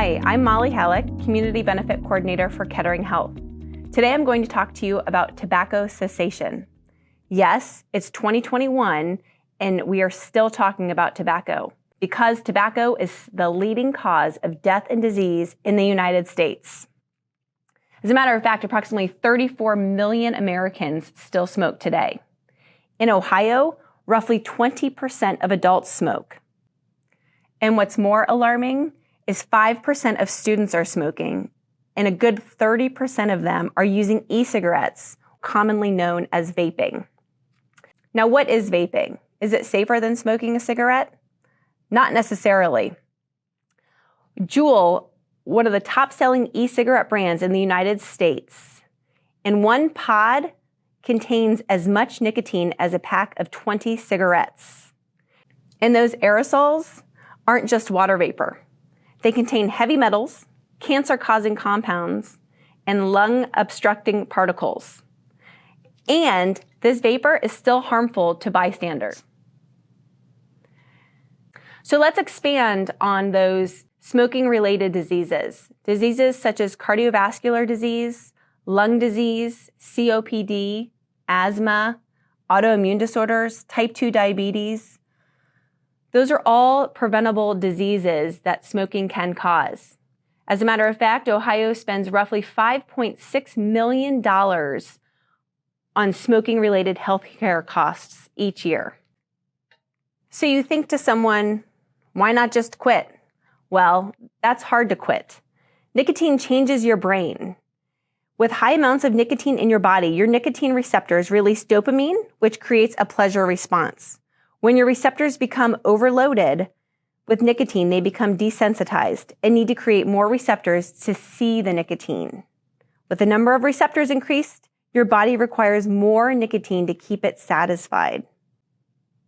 Hi, I'm Molly Hallock, Community Benefit Coordinator for Kettering Health. Today I'm going to talk to you about tobacco cessation. Yes, it's 2021 and we are still talking about tobacco because tobacco is the leading cause of death and disease in the United States. As a matter of fact, approximately 34 million Americans still smoke today. In Ohio, roughly 20% of adults smoke. And what's more alarming is 5% of students are smoking, and a good 30% of them are using e-cigarettes, commonly known as vaping. Now, what is vaping? Is it safer than smoking a cigarette? Not necessarily. Juul, one of the top-selling e-cigarette brands in the United States, in one pod contains as much nicotine as a pack of 20 cigarettes. And those aerosols aren't just water vapor. They contain heavy metals, cancer-causing compounds, and lung-obstructing particles. And this vapor is still harmful to bystanders. So let's expand on those smoking-related diseases. Diseases such as cardiovascular disease, lung disease, COPD, asthma, autoimmune disorders, type 2 diabetes. Those are all preventable diseases that smoking can cause. As a matter of fact, Ohio spends roughly $5.6 million on smoking-related healthcare costs each year. So you think to someone, why not just quit? Well, that's hard to quit. Nicotine changes your brain. With high amounts of nicotine in your body, your nicotine receptors release dopamine, which creates a pleasure response. When your receptors become overloaded with nicotine, they become desensitized and need to create more receptors to see the nicotine. With the number of receptors increased, your body requires more nicotine to keep it satisfied.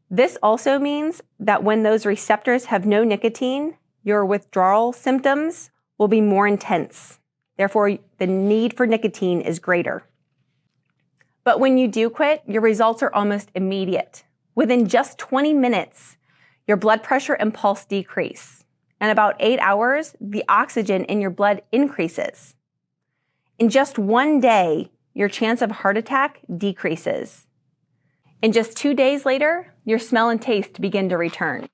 This also means that when those receptors have no nicotine, your withdrawal symptoms will be more intense. Therefore, the need for nicotine is greater. But when you do quit, your results are almost immediate. Within just 20 minutes, your blood pressure and pulse decrease. In about 8 hours, the oxygen in your blood increases. In just one day, your chance of heart attack decreases. And just 2 days later, your smell and taste begin to return.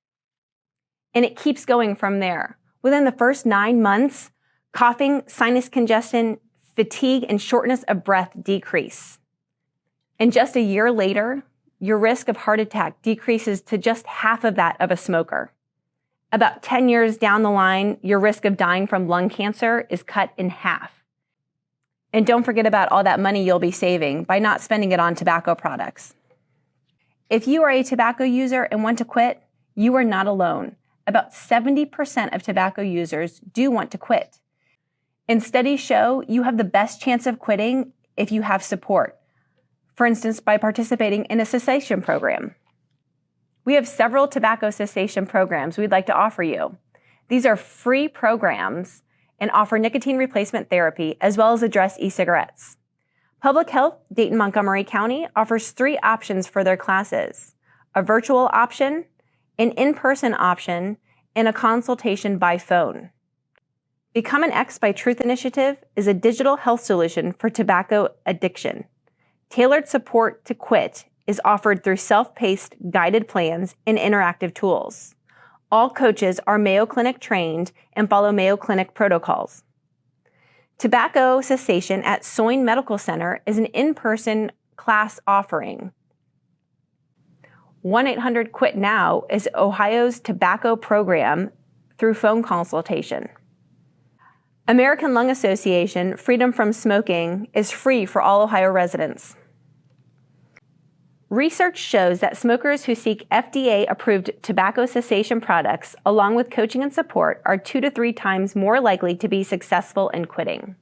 And it keeps going from there. Within the first 9 months, coughing, sinus congestion, fatigue, and shortness of breath decrease. And just a year later, your risk of heart attack decreases to just half of that of a smoker. About 10 years down the line, your risk of dying from lung cancer is cut in half. And don't forget about all that money you'll be saving by not spending it on tobacco products. If you are a tobacco user and want to quit, you are not alone. About 70% of tobacco users do want to quit. And studies show you have the best chance of quitting if you have support. For instance, by participating in a cessation program. We have several tobacco cessation programs we'd like to offer you. These are free programs and offer nicotine replacement therapy as well as address e-cigarettes. Public Health Dayton-Montgomery County offers 3 options for their classes: a virtual option, an in-person option, and a consultation by phone. Become an X by Truth Initiative is a digital health solution for tobacco addiction. Tailored support to quit is offered through self-paced guided plans and interactive tools. All coaches are Mayo Clinic trained and follow Mayo Clinic protocols. Tobacco cessation at Soin Medical Center is an in-person class offering. 1-800-QUIT-NOW is Ohio's tobacco program through phone consultation. American Lung Association Freedom from Smoking is free for all Ohio residents. Research shows that smokers who seek FDA-approved tobacco cessation products, along with coaching and support, are 2 to 3 times more likely to be successful in quitting.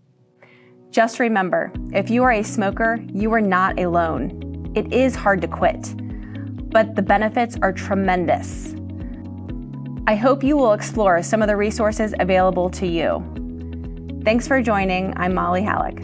Just remember, if you are a smoker, you are not alone. It is hard to quit, but the benefits are tremendous. I hope you will explore some of the resources available to you. Thanks for joining. I'm Molly Hallock.